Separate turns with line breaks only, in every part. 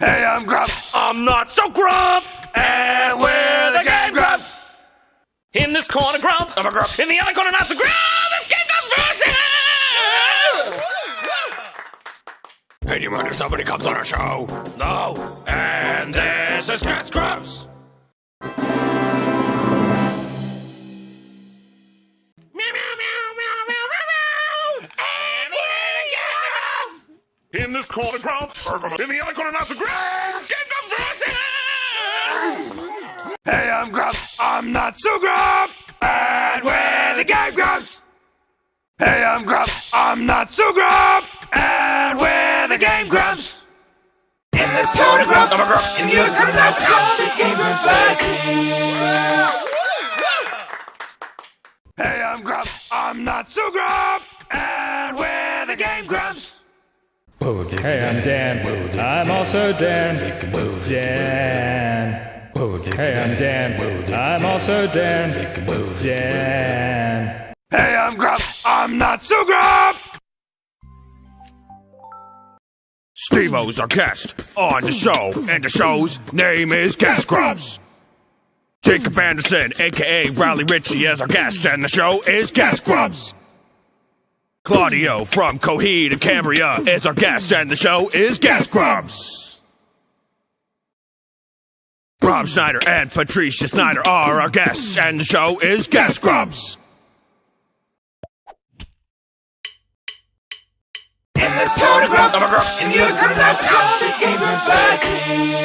Hey, I'm Grump. I'm not so Grump. And we're the Game Grumps. In this corner, Grump. I'm a Grump. In the other corner, not so Grump. It's Game Grumps versus. And you wonder somebody comes on our show? No. And this is Guest Grumps. In this corner, Grump. In the other corner, not so Grump. It's Game Grumps versus. Hey, I'm Grump. I'm not so Grump. And we're the Game Grumps. Hey, I'm Grump. I'm not so Grump. And we're the Game Grumps. In this corner, Grump. I'm a Grump. In the other corner, not so Grump. It's Game Grumps versus. Hey, I'm Grump. I'm not so Grump. And we're the Game Grumps.
Hey, I'm Dan. I'm also Dan. Dan. Hey, I'm Dan. I'm also Dan. Dan.
Hey, I'm Grump. I'm not so Grump. Steve-O's our guest on the show, and the show's name is Guest Grumps. Jacob Anderson, a.k.a. Riley Ritchie, is our guest, and the show is Guest Grumps. Claudio from Coheed and Cambria is our guest, and the show is Guest Grumps. Rob Schneider and Patricia Snyder are our guests, and the show is Guest Grumps. In this corner, Grump. I'm a Grump. In the other corner, that's Grump. It's Game Grumps versus.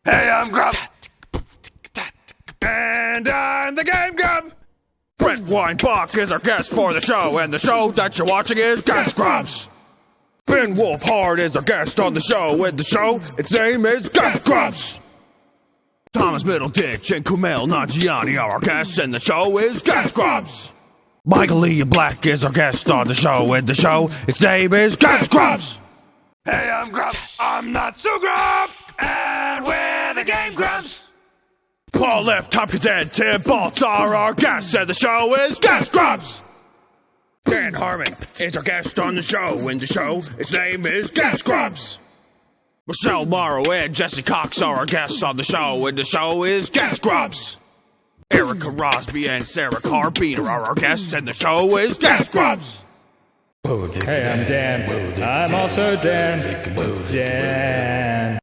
Hey, I'm Grump. And I'm the Game Grump. Brent Weinbach is our guest for the show, and the show that you're watching is Guest Grumps. Ben Wolfhard is our guest on the show, and the show, its name is Guest Grumps. Thomas Middleditch and Kumail Nanjiani are our guests, and the show is Guest Grumps. Michael Ian Black is our guest on the show, and the show, its name is Guest Grumps. Hey, I'm Grump. I'm not so Grump. And we're the Game Grumps. Paul F. Tompkins and Tim Baltz are our guests, and the show is Guest Grumps. Dan Harmon is our guest on the show, and the show, its name is Guest Grumps. Michelle Morrow and Jesse Cox are our guests on the show, and the show is Guest Grumps. Erica Rosby and Sarah Carbiner are our guests, and the show is Guest Grumps.
Hey, I'm Dan. I'm also Dan. Dan.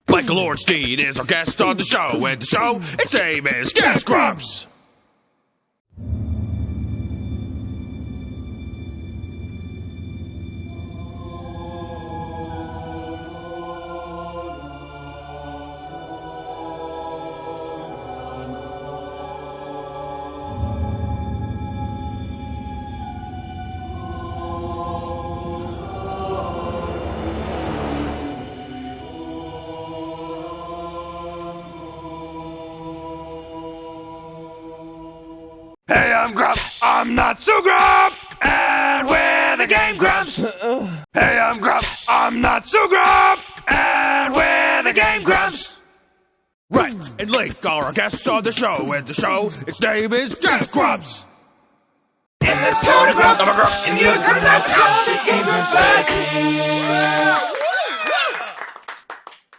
Michael Ornstein is our guest on the show, and the show, its name is Guest Grumps. Hey, I'm Grump. I'm not so Grump. And we're the Game Grumps. Hey, I'm Grump. I'm not so Grump. And we're the Game Grumps. Rhett and Link are our guests on the show, and the show, its name is Guest Grumps. In this corner, Grump. I'm a Grump. In the other corner, that's Grump. It's Game Grumps versus.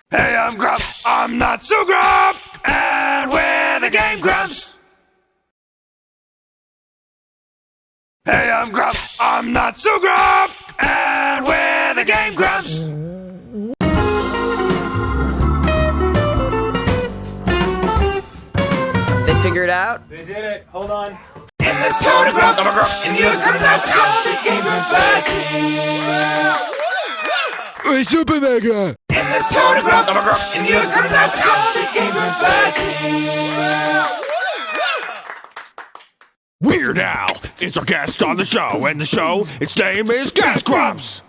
Hey, I'm Grump. I'm not so Grump. And we're the Game Grumps. Hey, I'm Grump. I'm not so Grump. And we're the Game Grumps.
They figured it out?
They did it. Hold on.
In this corner, Grump. I'm a Grump. In the other corner, that's Grump. It's Game Grumps versus.
Hey, Super Mega!
In this corner, Grump. I'm a Grump. In the other corner, that's Grump. It's Game Grumps versus. Weird Al is our guest on the show, and the show, its name is Guest Grumps.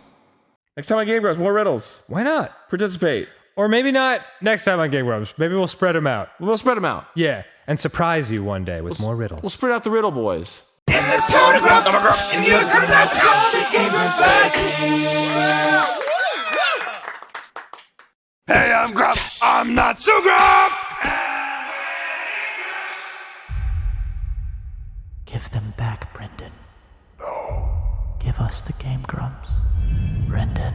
Next time on Game Grumps, more riddles.
Why not?
Participate.
Or maybe not next time on Game Grumps. Maybe we'll spread them out.
We'll spread them out.
Yeah, and surprise you one day with more riddles.
We'll spread out the riddle boys.
In this corner, Grump. I'm a Grump. In the other corner, that's Grump. It's Game Grumps versus. Hey, I'm Grump. I'm not so Grump.
Give them back, Brendan.
Give us the Game Grumps. Brendan.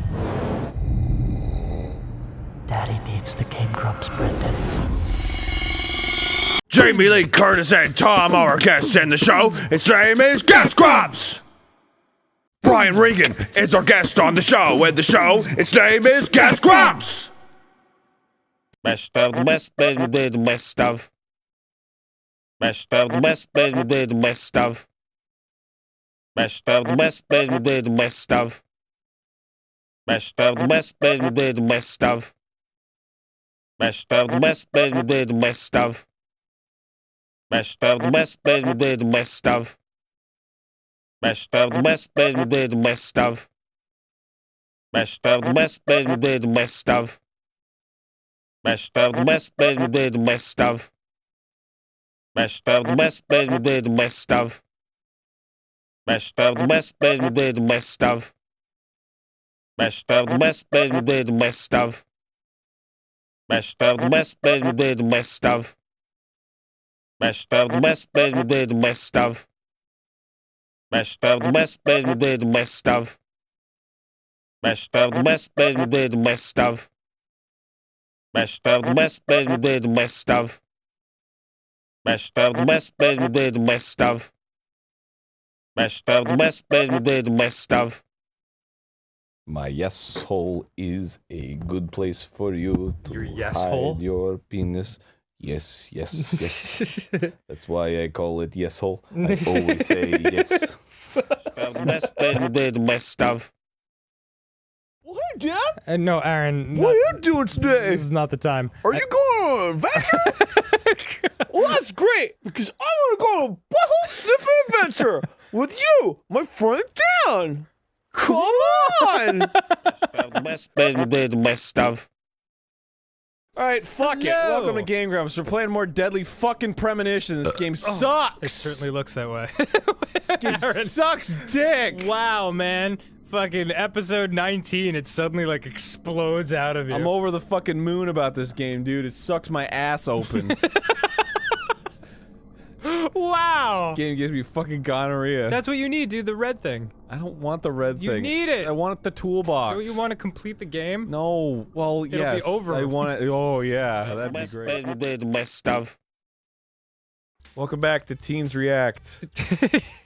Daddy needs the Game Grumps, Brendan.
Jamie Lee Curtis and Tom are our guests in the show. His name is Guest Grumps. Brian Regan is our guest on the show. And the show, its name is Guest Grumps. Best of the best, baby, did the best stuff. Best of the best, baby, did the best stuff. Best of the best, baby, did the best stuff. Best of the best, baby, did the best stuff. Best of the best, baby, did the best stuff. Best of the best, baby, did the best stuff. Best of the best, baby, did the best stuff. Best of the best, baby, did the best stuff. Best of the best, baby, did the best stuff. Best of the best, baby, did the best stuff. Best of the best, baby, did the best stuff. Best of the best, baby, did the best stuff. Best of the best, baby, did the best stuff. Best of the best, baby, did the best stuff. Best of the best, baby, did the best stuff. Best of the best, baby, did the best stuff. Best of the best, baby, did the best stuff. Best of the best, baby, did the best stuff. Best of the best, baby, did the best stuff.
My yes hole is a good place for you to
Your yes
hide
hole?
your penis. Yes, yes, yes. That's why I call it yes hole. I always say yes.
Best of the best, baby, did the best stuff.
Well, hey, Dad.
No, Aaron.
What are you doing today?
This is not the time.
Are you going on an adventure? Well, that's great, because I want to go on a butthole sniffing adventure with you, my friend Dan. Come on!
Best of the best, baby, did the best stuff.
All right, fuck it.
Hello.
Welcome to Game Grumps. We're playing more deadly fucking Premonition. This game sucks.
It certainly looks that way.
This game sucks dick.
Wow, man. Fucking episode 19, it suddenly like explodes out of you.
I'm over the fucking moon about this game, dude. It sucks my ass open.
Wow!
Game gives me fucking gonorrhea.
That's what you need, dude, the red thing.
I don't want the red
You
thing.
need it.
I want the toolbox.
Don't you want to complete the game?
No. Well,
It'll
yes.
be over.
I want it. Oh, yeah. That'd be
Best,
great.
baby, did the best stuff.
Welcome back to Teens React.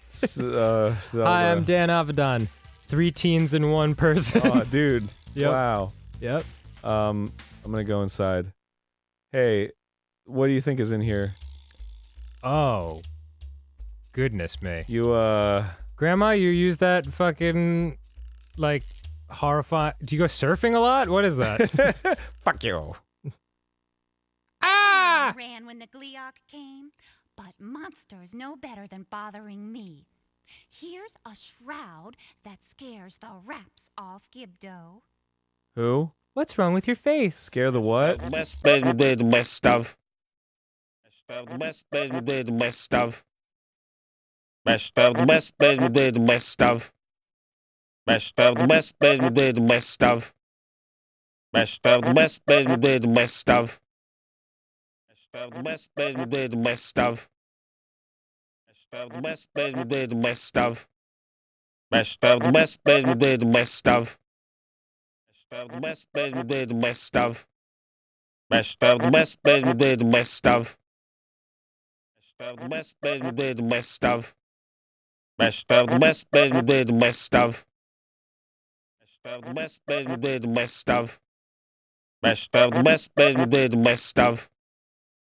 Zelda.
Hi, I'm Dan Avedon. 3 teens in one person.
Oh, dude.
Yep.
Wow.
Yep.
I'm gonna go inside. Hey, what do you think is in here?
Oh. Goodness me.
You,
Grandma, you use that fucking, like, horrifying... Do you go surfing a lot? What is that?
fuck you.
Ah!
Ran when the Gleeok came, but monsters know better than bothering me. Here's a shroud that scares the raps off Gibdo.
Who?
What's wrong with your face?
Scare the what?
The best, baby, did the best stuff. Best of the best, baby, did the best stuff. Best of the best, baby, did the best stuff. Best of the best, baby, did the best stuff. Best of the best, baby, did the best stuff. Best of the best, baby, did the best stuff. Best of the best, baby, did the best stuff. Best of the best, baby, did the best stuff. Best of the best, baby, did the best stuff. Best of the best, baby, did the best stuff. Best of the best, baby, did the best stuff. Best of the best, baby, did the best stuff. Best of the best, baby, did the best stuff. Best of the best, baby, did the best stuff.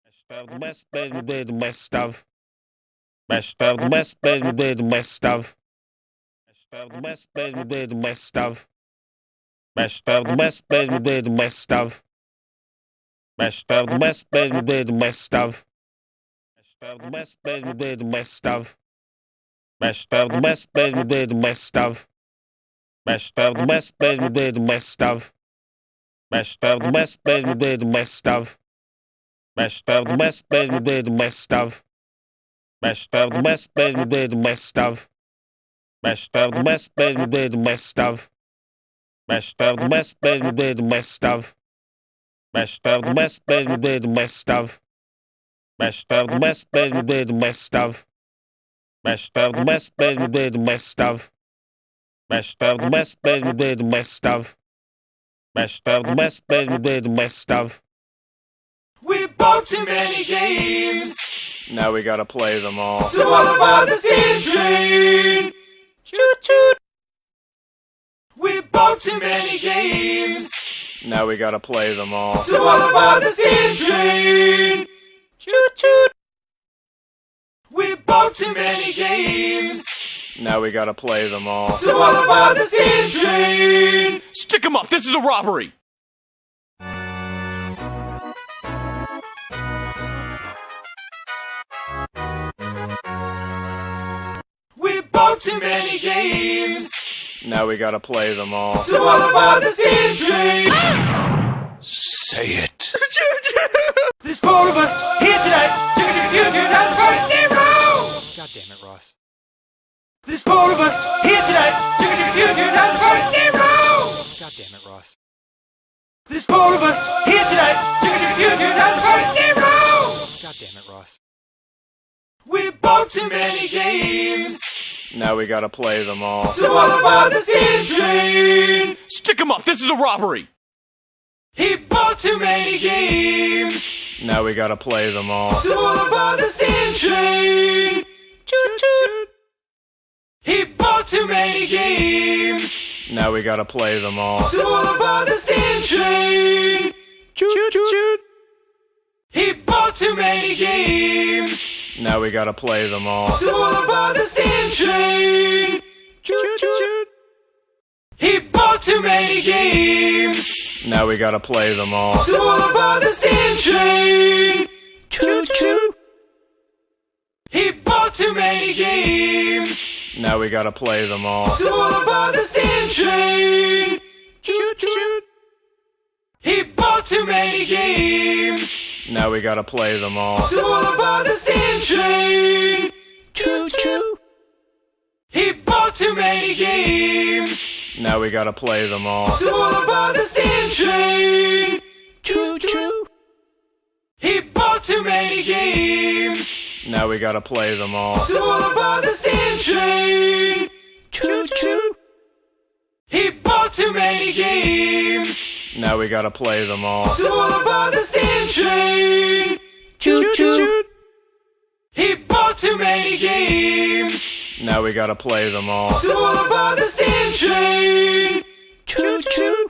Best of the best, baby, did the best stuff. Best of the best, baby, did the best stuff. Best of the best, baby, did the best stuff. Best of the best, baby, did the best stuff. Best of the best, baby, did the best stuff. Best of the best, baby, did the best stuff. Best of the best, baby, did the best stuff. Best of the best, baby, did the best stuff. Best of the best, baby, did the best stuff. Best of the best, baby, did the best stuff. Best of the best, baby, did the best stuff. Best of the best, baby, did the best stuff. Best of the best, baby, did the best stuff. Best of the best, baby, did the best stuff. Best of the best, baby, did the best stuff. Best of the best, baby, did the best stuff.
Best of the best, baby, the best of. Best of the best, baby, the best of.
We bought too many games,
Now we gotta play them all.
so all aboard the steam train. Choo choo. We bought too many games,
Now we gotta play them all.
so all aboard the steam train. Choo choo. We bought too many games,
Now we gotta play them all.
so all aboard the steam train.
Stick 'em up. This is a robbery.
We bought too many games,
Now we gotta play them all.
so all aboard the steam train.
Say it.
There's four of us here tonight. Time for the steam room.
God damn it, Ross.
There's four of us here tonight. Time for the steam room.
God damn it, Ross.
There's four of us here tonight. Time for the steam room.
God damn it, Ross.
We bought too many games,
Now we gotta play them all.
so all aboard the steam train.
Stick 'em up. This is a robbery.
He bought too many games,
Now we gotta play them all.
so all aboard the steam train. Choo choo. He bought too many games,
Now we gotta play them all.
so all aboard the steam train. Choo choo. He bought too many games,
Now we gotta play them all.
so all aboard the steam train. Choo choo. He bought too many games,
Now we gotta play them all.
so all aboard the steam train. Choo choo. He bought too many games,
Now we gotta play them all.
so all aboard the steam train. Choo choo. He bought too many games,
Now we gotta play them all.
so all aboard the steam train. Choo choo. He bought too many games,
Now we gotta play them all.
so all aboard the steam train. Choo choo. He bought too many games,
Now we gotta play them all.
so all aboard the steam train. Choo choo. He bought too many games,
Now we gotta play them all.
so all aboard the steam train. Choo choo. He bought too many games,
Now we gotta play them all.
so all aboard the steam train. Choo choo.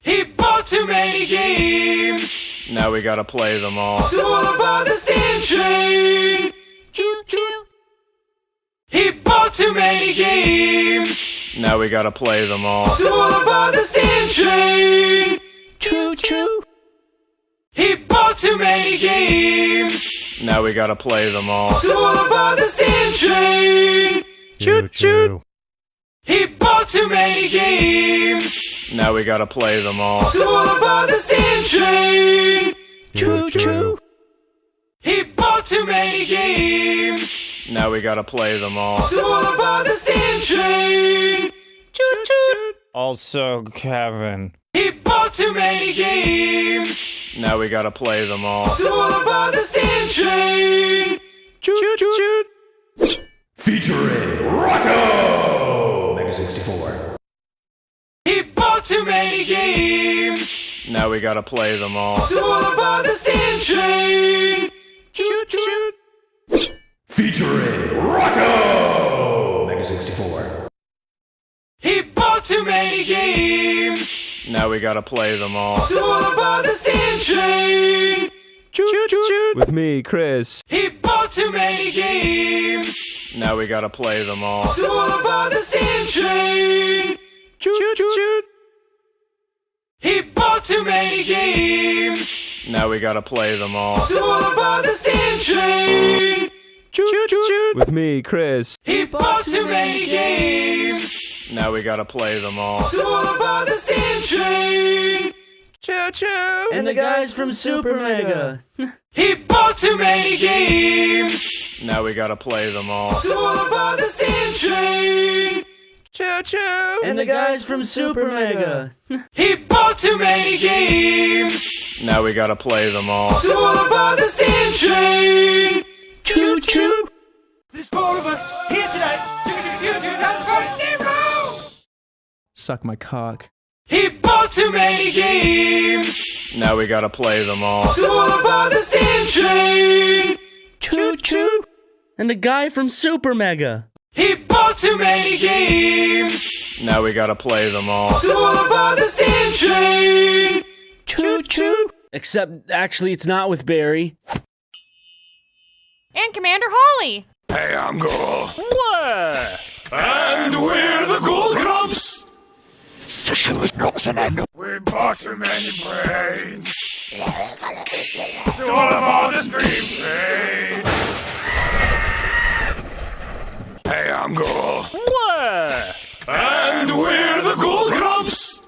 He bought too many games,
Now we gotta play them all.
so all aboard the steam train. Choo choo. He bought too many games,
Now we gotta play them all.
so all aboard the steam train. Choo choo. He bought too many games,
Now we gotta play them all.
so all aboard the steam train.
Choo choo.
He bought too many games,
Now we gotta play them all.
so all aboard the steam train. Choo choo. He bought too many games,
Now we gotta play them all.
so all aboard the steam train. Choo choo.
Also, Kevin.
He bought too many games,
Now we gotta play them all.
so all aboard the steam train. Choo choo.
Featuring Rocco! Mega 64.
He bought too many games,
Now we gotta play them all.
so all aboard the steam train. Choo choo.
Featuring Rocco! Mega 64.
He bought too many games,
Now we gotta play them all.
so all aboard the steam train. Choo choo.
With me, Chris.
He bought too many games,
Now we gotta play them all.
so all aboard the steam train. Choo choo. He bought too many games,
Now we gotta play them all.
so all aboard the steam train. Choo choo.
With me, Chris.
He bought too many games,
Now we gotta play them all.
so all aboard the steam train.
Choo choo.
And the guys from Super Mega.
He bought too many games,
Now we gotta play them all.
so all aboard the steam train.
Choo choo.
And the guys from Super Mega.
He bought too many games,
Now we gotta play them all.
so all aboard the steam train. Choo choo. There's four of us here tonight. Time for the steam room.
suck my cock.
He bought too many games.
Now we gotta play them all.
So all about the same train.
Choo choo. And the guy from Super Mega.
He bought too many games.
Now we gotta play them all.
So all about the same train.
Choo choo. Except, actually, it's not with Barry.
And Commander Holly.
Hey, I'm Ghoul.
What?
And we're the Ghoul Grumps. We bought too many brains. So all about the scream train. Hey, I'm Ghoul.
What?
And we're the Ghoul Grumps.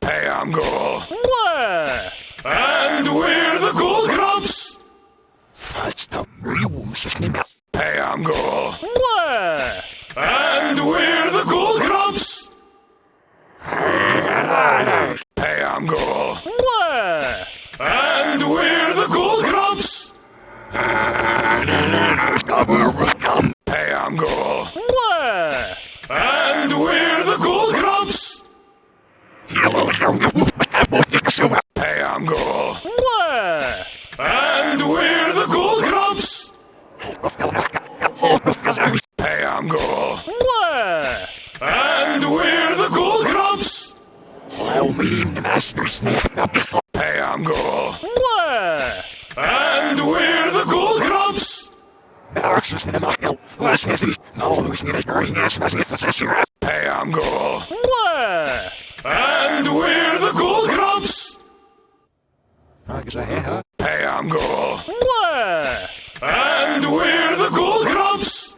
Hey, I'm Ghoul.
What?
And we're the Ghoul Grumps. Hey, I'm Ghoul.
What?
And we're the Ghoul Grumps. Hey, I'm Ghoul.
What?
And we're the Ghoul Grumps. Hey, I'm Ghoul.
What?
And we're the Ghoul Grumps. Hey, I'm Ghoul.
What?
And we're the Ghoul Grumps. Hey, I'm Ghoul.
What?
And we're the Ghoul Grumps. Hey, I'm Ghoul.
What?
And we're the Ghoul Grumps. Hey, I'm Ghoul.
What?
And we're the Ghoul Grumps. Hey, I'm Ghoul.
What?
And we're the Ghoul Grumps.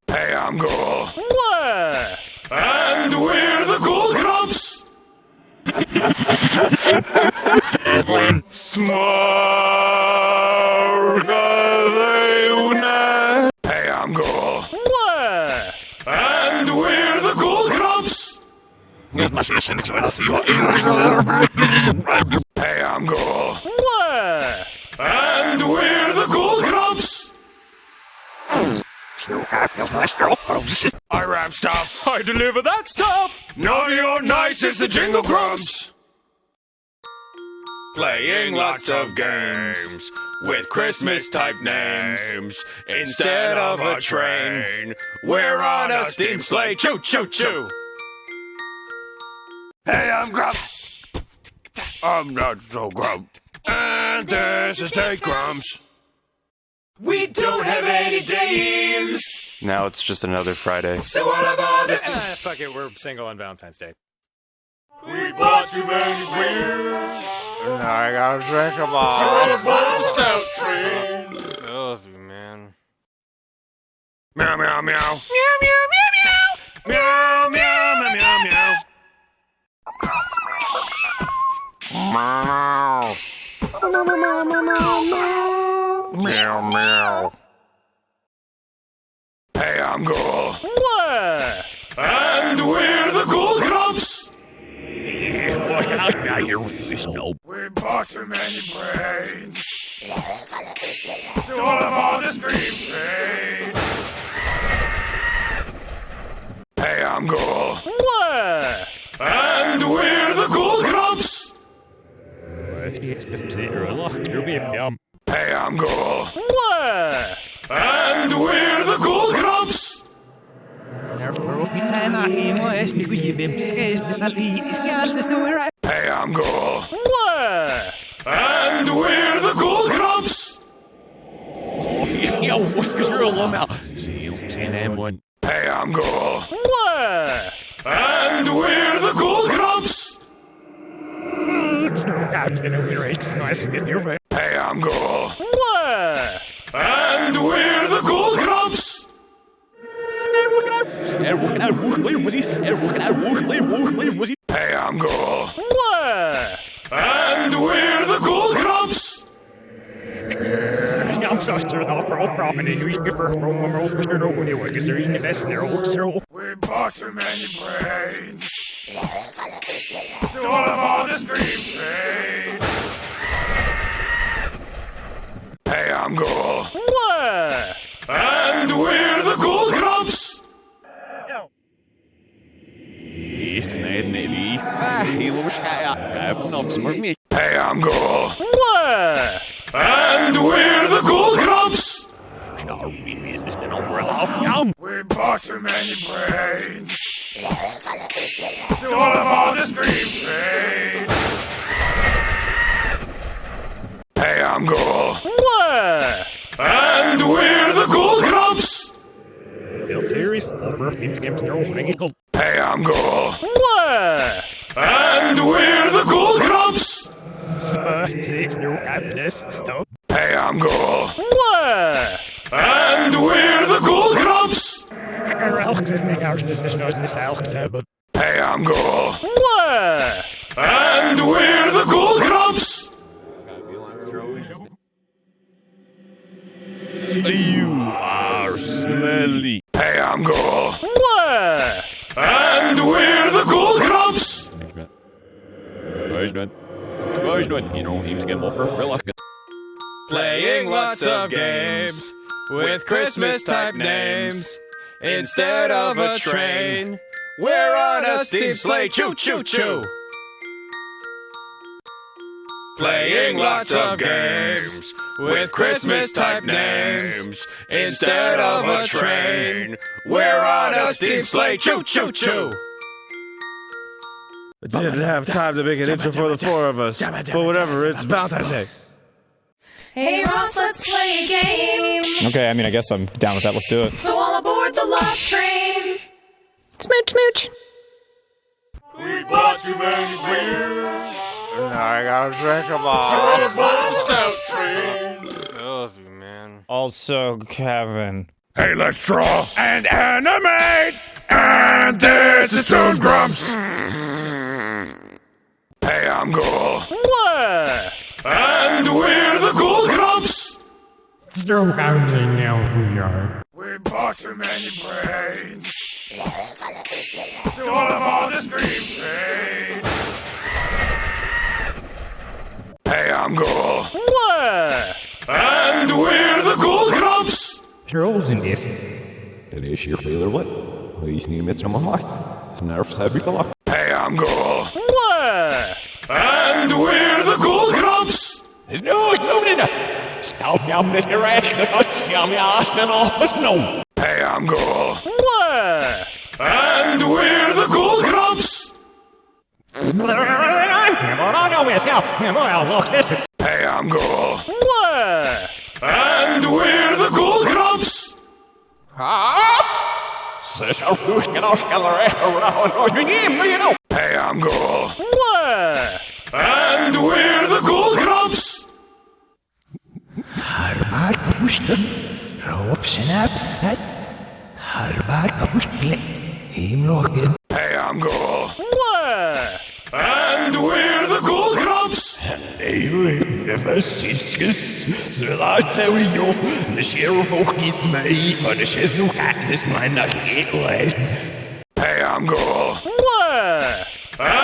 Hey, I'm Ghoul.
What?
And we're the Ghoul Grumps. Hey, I'm Ghoul.
What?
And we're the Ghoul Grumps. Hey, I'm Ghoul.
What?
And we're the Ghoul Grumps. I rap stuff.
I deliver that stuff.
Naughty or nice, it's the Jingle Grumps.
Playing lots of games with Christmas type names. Instead of a train, we're on a steam sleigh. Choo choo choo.
Hey, I'm Grump. I'm not so Grump. And this is Day Grumps.
We don't have any dames.
Now it's just another Friday.
So what about this?
Fuck it, we're single on Valentine's Day.
We bought too many beers.
I gotta drink them all.
On a ball stout train.
I love you, man.
Meow, meow, meow.
Meow, meow, meow,
Meow, meow, meow, meow, meow.
Meow meow.
Hey, I'm Ghoul.
What?
And we're the Ghoul Grumps. We bought too many brains. So all about the scream train. Hey, I'm Ghoul.
What?
And we're the Ghoul Grumps. Hey, I'm Ghoul.
What?
And we're the Ghoul Grumps. Hey, I'm Ghoul.
What?
And we're the Ghoul Grumps. Hey, I'm Ghoul.
What?
And we're the Ghoul Grumps. Hey, I'm Ghoul.
What?
And we're the Ghoul Grumps. Hey, I'm Ghoul.
What?
And we're the Ghoul Grumps. We bought too many brains. So all about the scream train. Hey, I'm Ghoul.
What?
And we're the
Hey, I'm Ghoul. And we're the Ghoul Grumps. We bought too many brains. So all of all the scream pain. Hey, I'm Ghoul. And we're the Ghoul Grumps. Hey, I'm Ghoul. And we're the Ghoul Grumps. Hey, I'm Ghoul. And we're the Ghoul Grumps. Hey, I'm Ghoul. And we're the Ghoul Grumps.
You are smelly.
Hey, I'm Ghoul. And we're the Ghoul Grumps.
Playing lots of games with Christmas-type names. Instead of a train, we're on a steam sleigh. Choo-choo-choo. Playing lots of games with Christmas-type names. Instead of a train, we're on a steam sleigh. Choo-choo-choo.
I didn't have time to make an intro for the four of us, but whatever, it's Valentine's Day.
Hey Ross, let's play a game.
Okay, I guess I'm down with that. Let's do it.
So all aboard the love train.
Smooch, smooch.
We bought too many beers.
I gotta drink them all.
On a bottle stout train.
I love you, man.
Also, Kevin.
Hey, let's draw and animate. And this is Doodle Grumps.
Hey, I'm Ghoul. And we're the Ghoul Grumps.
Still counting now we are.
We bought too many brains. So all of all the scream pain. Hey, I'm Ghoul. And we're the Ghoul Grumps.
Trolls in this.
Det är cheerleader what? Höjsning med samma makt. Snarf sabitala.
Hey, I'm Ghoul. And we're the Ghoul Grumps.
There's no included. Scout down this direction.
Hey, I'm Ghoul. And we're the Ghoul Grumps. Hey, I'm Ghoul. And we're the Ghoul Grumps. Hey, I'm Ghoul. And we're the Ghoul Grumps. Hey, I'm Ghoul. And we're the Ghoul Grumps. Hey, I'm Ghoul.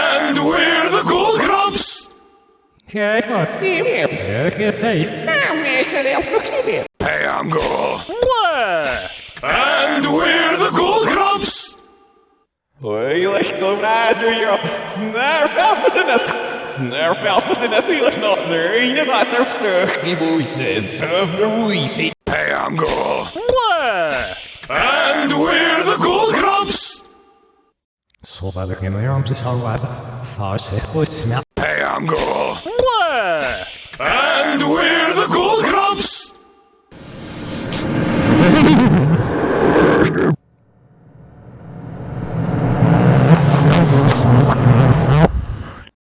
And we're the Ghoul Grumps. Hey, I'm Ghoul. And we're the Ghoul Grumps. Hey, I'm Ghoul. And we're the Ghoul Grumps. Hey, I'm Ghoul. And we're the Ghoul Grumps.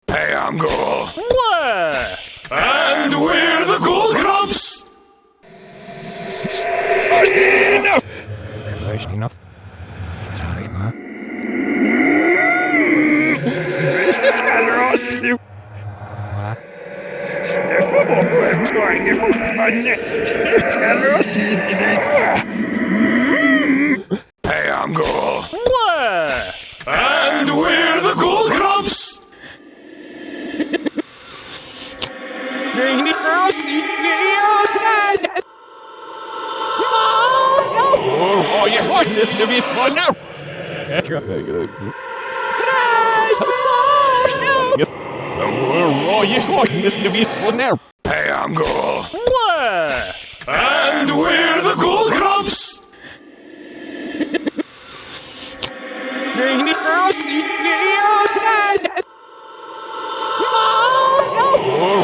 Hey, I'm Ghoul. And we're the Ghoul Grumps.
Enough.
Hey, I'm Ghoul. And we're the Ghoul Grumps.
Oh, you watch this to be fun now.
Oh, yes, listen to me, slow now.
Hey, I'm Ghoul.
What?
And we're the Ghoul Grumps.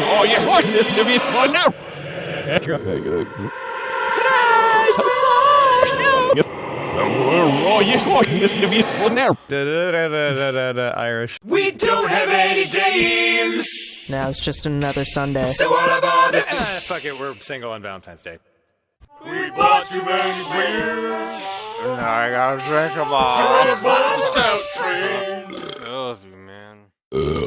Oh, yes, listen to me, slow now. Oh, yes, listen to me, slow now.
Irish.
We don't have any dames.
Now it's just another Sunday.
So what about this?
Fuck it, we're single on Valentine's Day.
We bought too many beers.
I gotta drink them all.
Stout train.
I love you, man.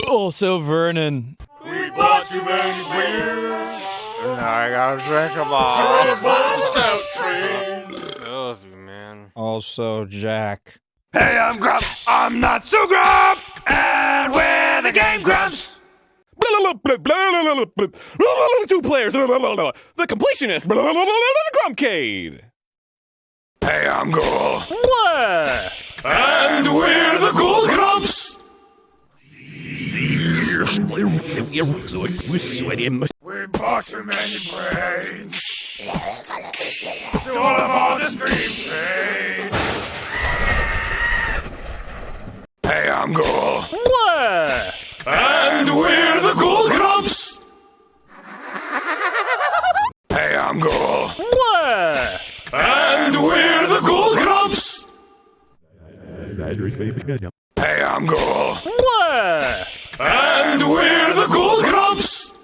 Also, Vernon.
We bought too many beers.
I gotta drink them all.
Stout train.
I love you, man.
Also, Jack.
Hey, I'm Grump. I'm not so Grump. And we're the Game Grumps.
2 players. The completionist. Grumpcade.
Hey, I'm Ghoul.
What?
And we're the Ghoul Grumps. We bought too many brains. So what about the stream train? Hey, I'm Ghoul.
What?
And we're the Ghoul Grumps. Hey, I'm Ghoul.
What?
And we're the Ghoul Grumps. Hey, I'm Ghoul.
What?
And we're the Ghoul Grumps.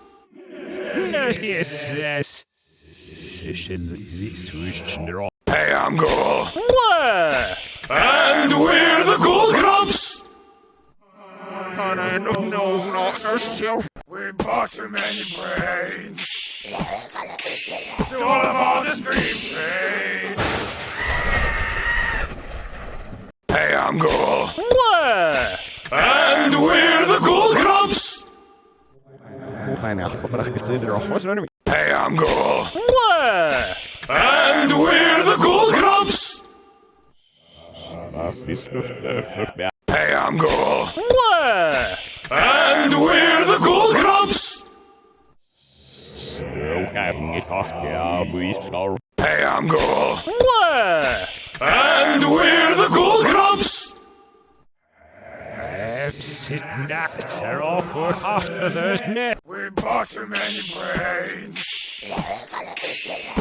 Hey, I'm Ghoul.
What?
And we're the Ghoul Grumps. We bought too many brains. So what about the stream train? Hey, I'm Ghoul.
What?
And we're the Ghoul Grumps. Hey, I'm Ghoul.
What?
And we're the Ghoul Grumps. Hey, I'm Ghoul.
What?
And we're the Ghoul Grumps. Hey, I'm Ghoul.
What?
And we're the Ghoul Grumps. We bought too many brains.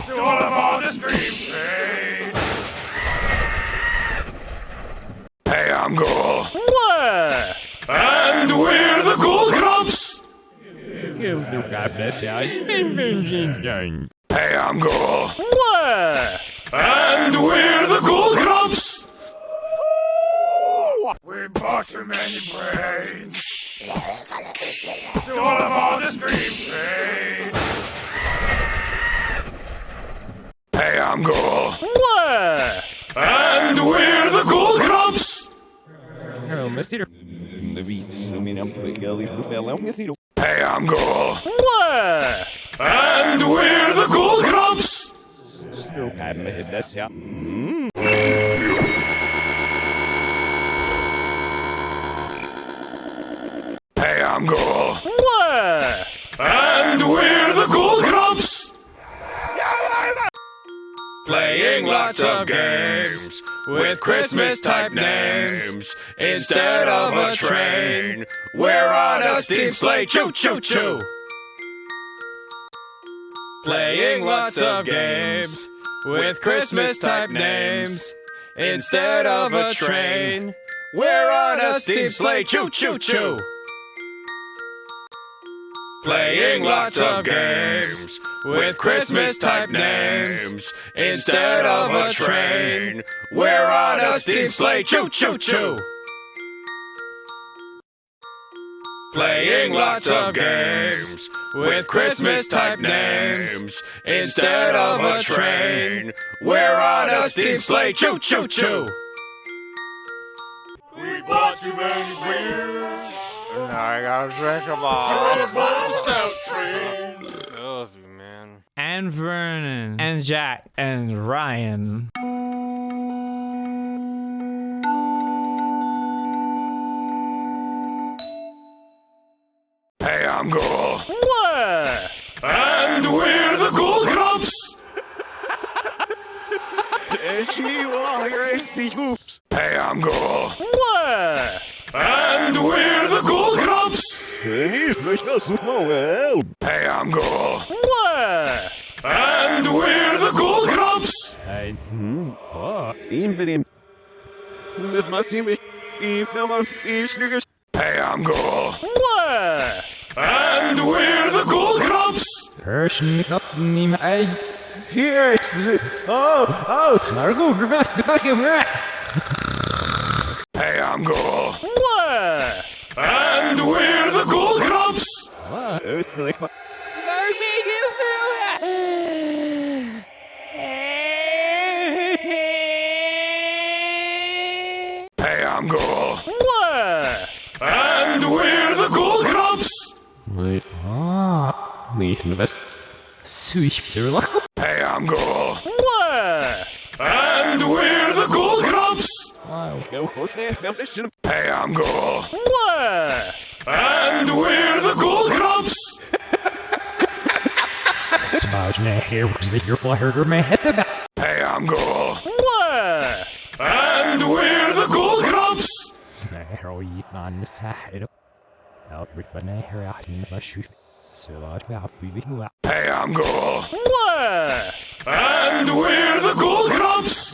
So what about the stream train? Hey, I'm Ghoul.
What?
And we're the Ghoul Grumps. Hey, I'm Ghoul.
What?
And we're the Ghoul Grumps. We bought too many brains. So what about the stream train? Hey, I'm Ghoul.
What?
And we're the Ghoul Grumps.
Oh, Mr.
Hey, I'm Ghoul.
What?
And we're the Ghoul Grumps. Hey, I'm Ghoul.
What?
And we're the Ghoul Grumps.
Playing lots of games with Christmas type names instead of a train. We're on a steam sleigh, choo choo choo. Playing lots of games with Christmas type names instead of a train. We're on a steam sleigh, choo choo choo. Playing lots of games with Christmas type names instead of a train. We're on a steam sleigh, choo choo choo. Playing lots of games with Christmas type names instead of a train. We're on a steam sleigh, choo choo choo.
We bought too many beers.
I gotta drink them all.
Stout train.
I love you, man.
And Vernon. And Jack. And Ryan.
I'm Ghoul. What? And we're the Ghoul Grumps. Hey, I'm Ghoul. What? And we're the Ghoul Grumps. Hey, I'm Ghoul. What? And we're the Ghoul Grumps.
Hey.
Hey, I'm Ghoul. What? And we're the Ghoul Grumps. Hey, I'm Ghoul. What? And we're the Ghoul Grumps. Hey, I'm Ghoul. What? And we're the Ghoul Grumps.
Wait.
Hey, I'm Ghoul. What? And we're the Ghoul Grumps. Hey, I'm Ghoul. What? And we're the Ghoul Grumps. Hey, I'm Ghoul. What? And we're the Ghoul Grumps. Hey, I'm Ghoul. What? And we're the Ghoul Grumps.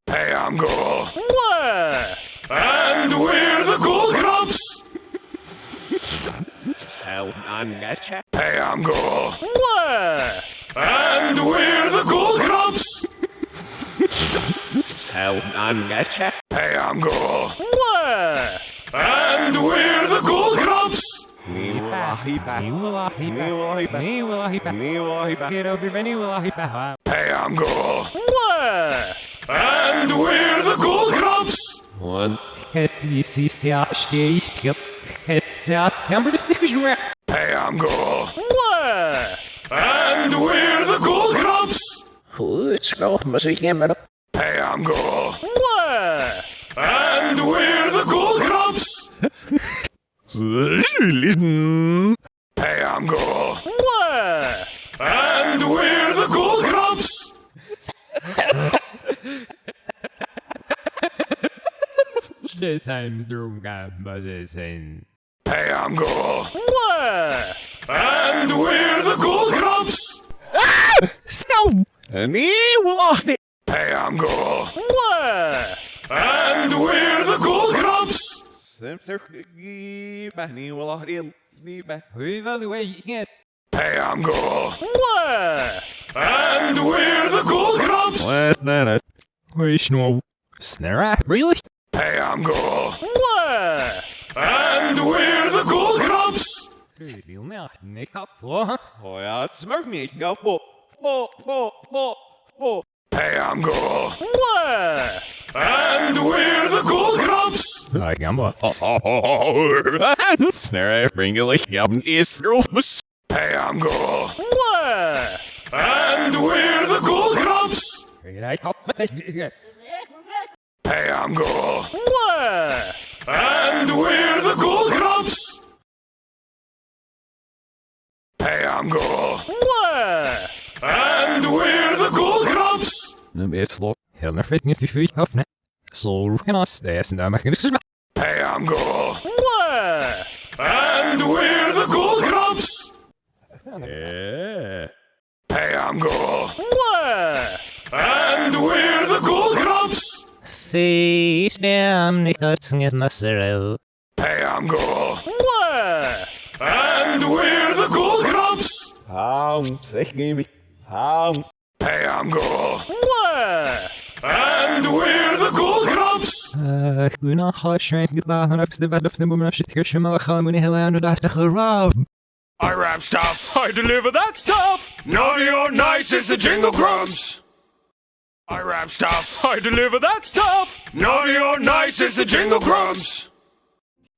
Hey, I'm Ghoul. What? And we're the Ghoul Grumps. Hey, I'm Ghoul. What? And we're the Ghoul Grumps. Hey, I'm Ghoul. What? And we're the Ghoul Grumps. Hey, I'm Ghoul. What? And we're the Ghoul Grumps.
One.
Hey, I'm Ghoul. What? And we're the Ghoul Grumps. Hey, I'm Ghoul. What? And we're the Ghoul Grumps. Hey, I'm Ghoul. What? And we're the Ghoul Grumps. Hey, I'm Ghoul. What? And we're the Ghoul Grumps. Hey, I'm Ghoul. What? And we're the Ghoul Grumps. Hey, I'm Ghoul. What? And we're the Ghoul Grumps.
Really?
Hey, I'm Ghoul. What? And we're the Ghoul Grumps. Hey, I'm Ghoul. What? And we're the Ghoul Grumps.
Hey, I'm Ghoul.
Hey, I'm Ghoul. What? And we're the Ghoul Grumps. Hey, I'm Ghoul. What? And we're the Ghoul Grumps. Hey, I'm Ghoul. What? And we're the Ghoul Grumps. Hey, I'm Ghoul. What? And we're the Ghoul Grumps. Hey, I'm Ghoul. What? And we're the Ghoul Grumps. Hey, I'm Ghoul. What? And we're the Ghoul Grumps. Hey, I'm Ghoul. What? And we're the Ghoul Grumps. I rap stuff. I deliver that stuff. Naughty or nice is the Jingle Grumps. I rap stuff. I deliver that stuff. Naughty or nice is the Jingle Grumps.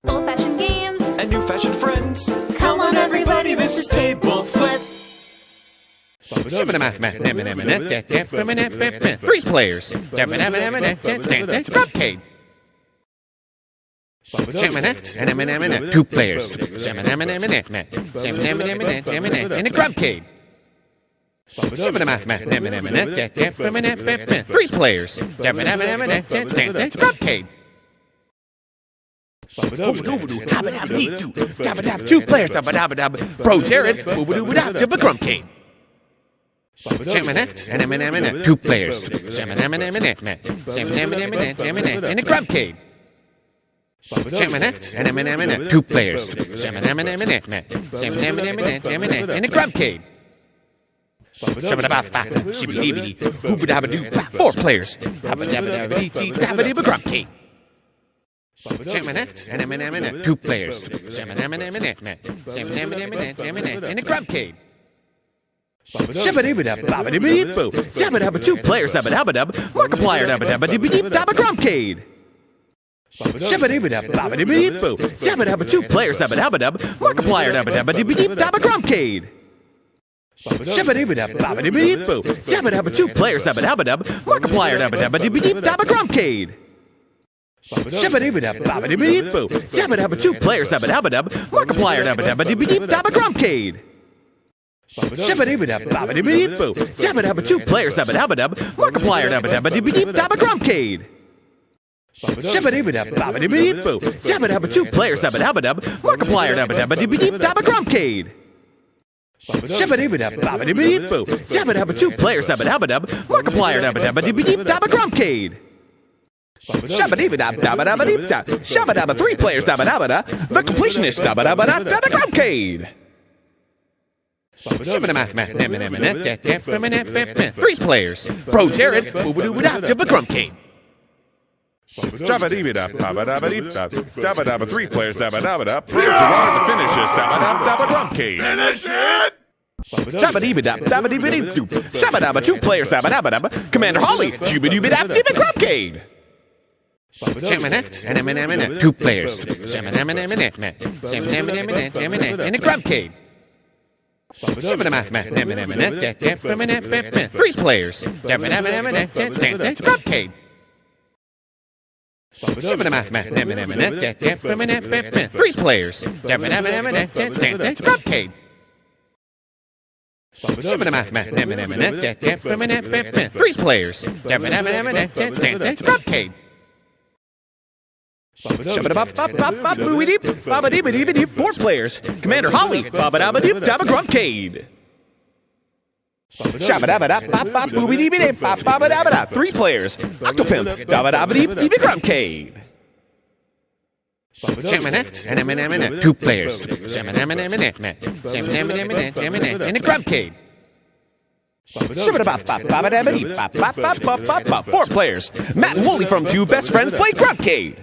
Old-fashioned games
And new-fashioned friends.
Come on, everybody, this is Table Flip.
3 players. Grumpcade.
Two players. And a Grumpcade. Three players. Grumpcade. Two players. Bro Jared. Grumpcade. Two players. And a Grumpcade. Two players. And a Grumpcade. Four players. Grumpcade. Two players. And a Grumpcade. Two players. Markiplier. Grumpcade. Two players. Markiplier. Grumpcade. Two players. Markiplier. Grumpcade. Two players. Markiplier. Grumpcade. Two players. Markiplier. Grumpcade. Two players. Markiplier. Grumpcade. Two players. Markiplier. Grumpcade. Three players. The completionist. Grumpcade. Three players. Bro Jared. Grumpcade.
Three players. The finishes. Grumpcade.
Finish it!
Two players. Commander Holly. Grumpcade.
Two players. And a Grumpcade. Three players. Grumpcade. Three players. Grumpcade. Three players. Grumpcade.
Four players. Commander Holly. Grumpcade. Three players. Octopimp. Grumpcade.
Two players. And a Grumpcade.
Four players. Matt and Wooly from Two Best Friends Play Grumpcade.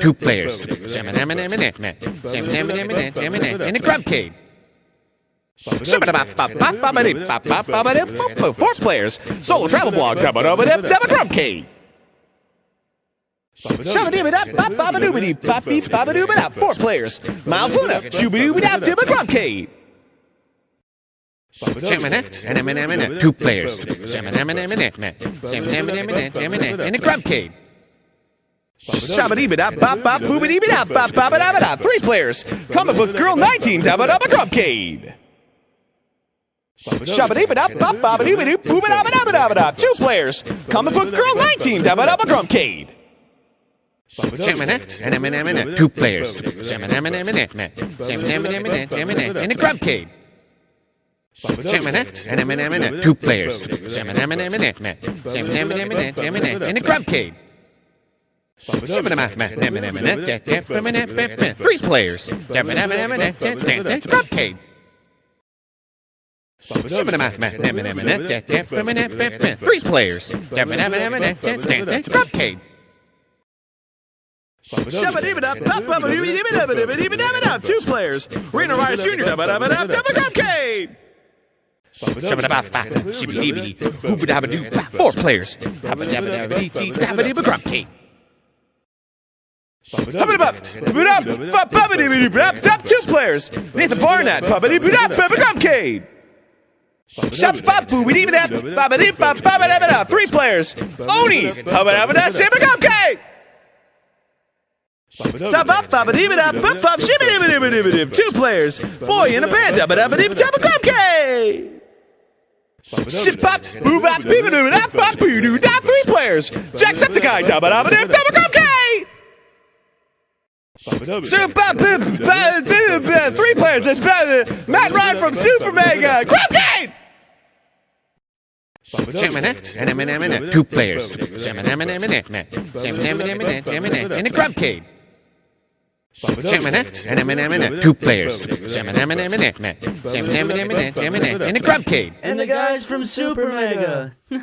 Two players. And a Grumpcade.
Four players. Solo Travel Blog. Grumpcade. Four players. Miles Luna. Grumpcade.
Two players. And a Grumpcade.
Three players. Comic Book Girl 19. Grumpcade. Two players. Comic Book Girl 19. Grumpcade.
Two players. And a Grumpcade. Two players. And a Grumpcade. Three players. Grumpcade. Three players. Grumpcade.
Two players. Reno Rice Jr. Grumpcade.
Four players. Grumpcade.
Two players. Nathan Barnett. Grumpcade.
Shots pop, booby dee da, baba dee ba ba da da. 3 players. Oni, hubba da, shimmy Grumpcade. Top up, baba dee da, bop bop, shimmy dee. 2 players. Boy in a band, hubba da dee da, Grumpcade. Shit pop, boo bop, beep doo da, pop boo doo da. 3 players. Jacksepticeye, hubba da dee da, Grumpcade. 3 players. It's Matt Ryan from Super Mega. Grumpcade.
2 players. And a Grumpcade. 2 players. And a Grumpcade.
And the guys from Super Mega.
2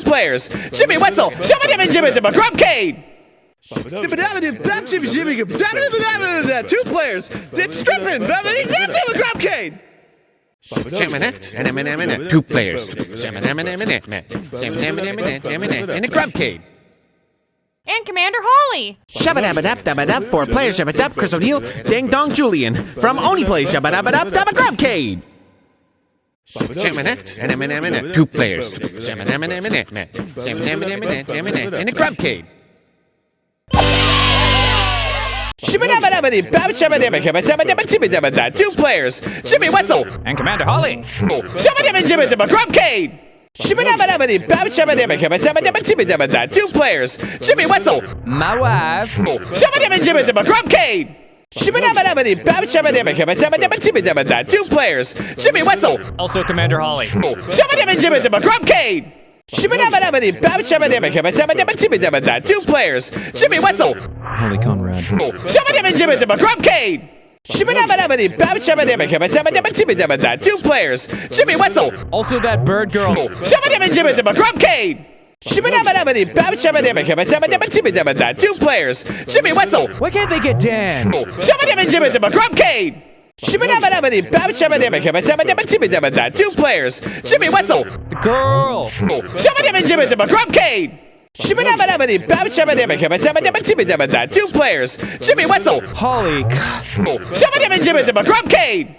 players. Jimmy Wetzel. Grumpcade. 2 players. It's Strippin. Grumpcade.
2 players. And a Grumpcade.
And Commander Holly.
4 players. Chris O'Neill. Ding Dong Julian. From Oni Plays. Grumpcade. 2 players. And a Grumpcade.
2 players. Jimmy Wetzel.
And Commander Holly.
Grumpcade. 2 players. Jimmy Wetzel.
My wife.
Grumpcade. 2 players. Jimmy Wetzel.
Also Commander Holly.
Grumpcade. 2 players. Jimmy Wetzel.
Holly Conrad.
Grumpcade. 2 players. Jimmy Wetzel.
Also that bird girl.
Grumpcade. 2 players. Jimmy Wetzel.
Why can't they get Dan?
Grumpcade. 2 players. Jimmy Wetzel.
The girl.
Grumpcade. 2 players. Jimmy Wetzel.
Holly.
Grumpcade.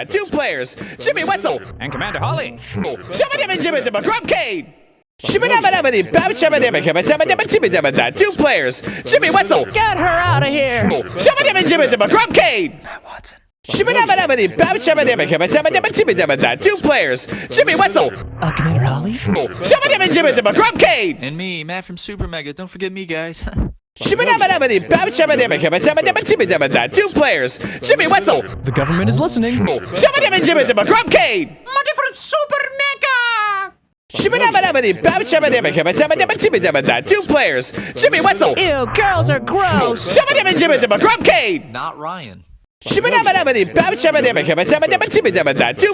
2 players. Jimmy Wetzel.
And Commander Holly.
Grumpcade. 2 players. Jimmy Wetzel.
Get her out of here.
Grumpcade.
Matt Watson.
2 players. Jimmy Wetzel.
Commander Holly.
Grumpcade.
And me, Matt from Super Mega. Don't forget me, guys.
2 players. Jimmy Wetzel.
The government is listening.
Grumpcade.
Monty from Super Mega.
2 players. Jimmy Wetzel.
Ew, girls are gross.
Grumpcade.
Not Ryan.
2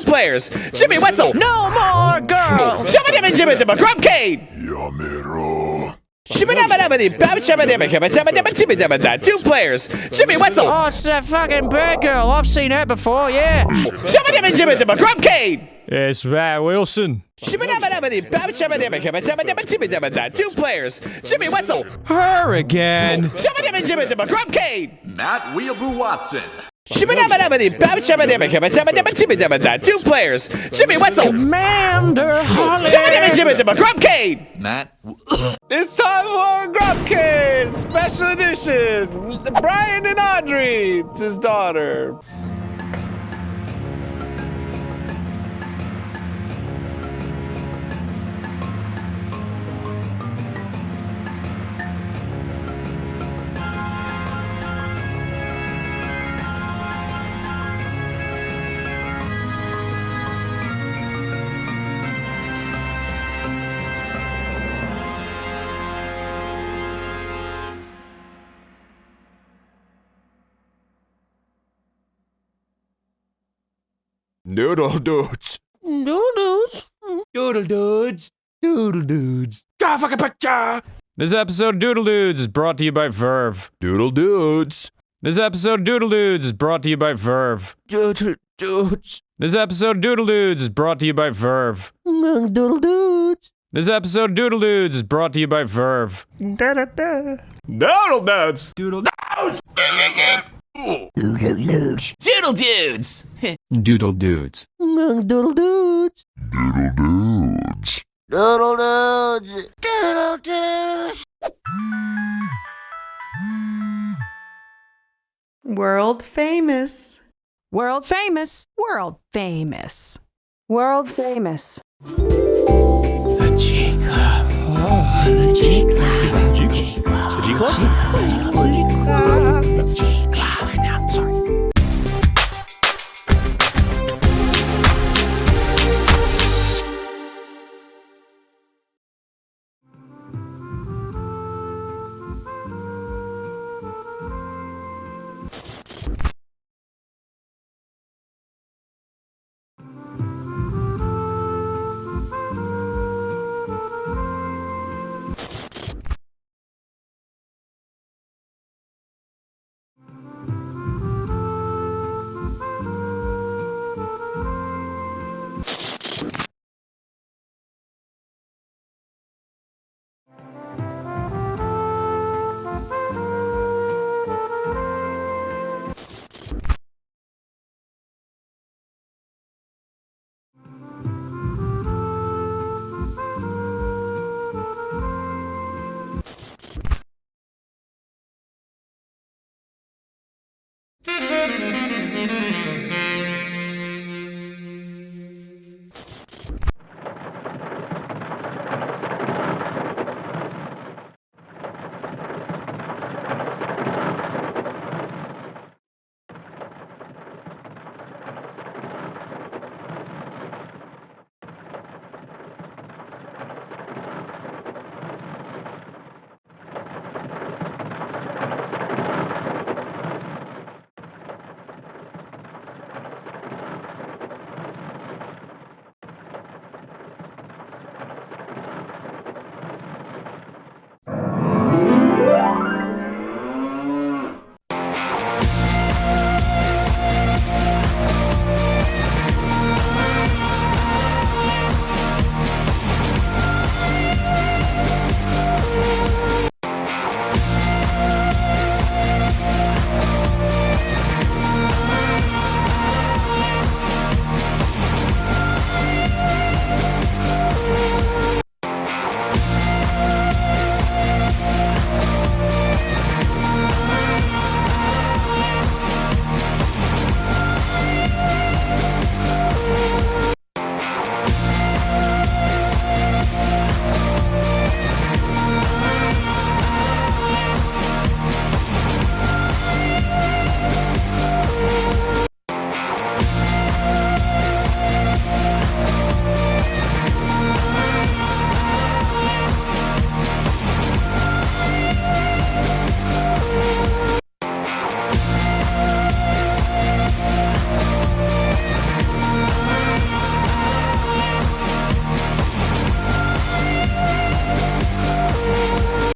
players. Jimmy Wetzel.
No more girls.
Grumpcade. 2 players. Jimmy Wetzel.
Oh, it's that fucking bird girl. I've seen her before, yeah.
Grumpcade.
It's Matt Wilson.
2 players. Jimmy Wetzel.
Her again.
Grumpcade.
Matt Weeaboo Watson.
2 players. Jimmy Wetzel.
Commander Holly.
Grumpcade.
Matt.
It's time for Grumpcade Special Edition. Brian and Audrey. It's his daughter.
Doodle Doods.
Doodle Doods.
Doodle Doods. Doodle Doods. Draw a fucking picture. This episode of Doodle Doods is brought to you by Verve.
Doodle Doods.
This episode of Doodle Doods is brought to you by Verve.
Doodle Doods.
This episode of Doodle Doods is brought to you by Verve.
Doodle Doods.
This episode of Doodle Doods is brought to you by Verve.
Doodle Doods.
Doodle Doods.
Doodle Doodle Doods.
Doodle Doods!
Doodle Doods.
Doodle Doods.
Doodle Doods.
Doodle Doods. Doodle Doods.
World famous.
World famous. World famous.
World famous.
The G Club. Oh, the G Club.
G Club? The G Club?